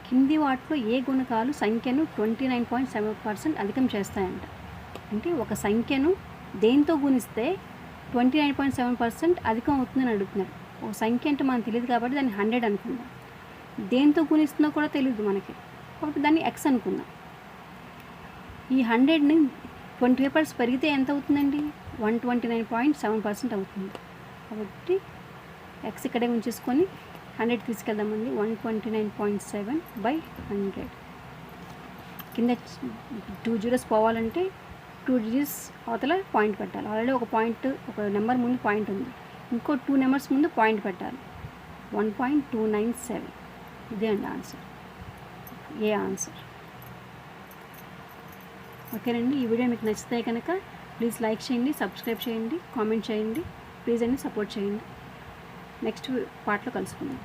కింది వాటిలో ఏ గుణకాలు సంఖ్యను 29.7% అధికం చేస్తాయంట. అంటే ఒక సంఖ్యను దేంతో గుణిస్తే 29.7% అధికం అవుతుందని అడుగుతున్నారు. ఒక సంఖ్య అంటే మనకు తెలియదు కాబట్టి దాన్ని 100 అనుకుందాం. దేంతో గుణిస్తుందో కూడా తెలియదు మనకి, కాబట్టి దాన్ని ఎక్స్ అనుకుందాం. ఈ 100ని 25% పెరిగితే ఎంత అవుతుందండి? 129.7% అవుతుంది. కాబట్టి ఎక్స్ ఇక్కడే ఉంచేసుకొని 100 తీసుకెళ్దామండి. 129.7/100. కింద 2 జీరోస్ పోవాలంటే 2 డిజిట్స్ అవతల పాయింట్ పెట్టాలి. ఆల్రెడీ ఒక నెంబర్ ముందు పాయింట్ ఉంది, ఇంకో 2 నెంబర్స్ ముందు పాయింట్ పెట్టాలి. 1.297. ఇదే అండి ఆన్సర్, ఏ ఆన్సర్. ఓకేనండి. ఈ వీడియో మీకు నచ్చితే కనుక ప్లీజ్ లైక్ చేయండి, సబ్స్క్రైబ్ చేయండి, కామెంట్ చేయండి, ప్లీజ్ అండి సపోర్ట్ చేయండి. నెక్స్ట్ పార్ట్లో కలుసుకుందాం.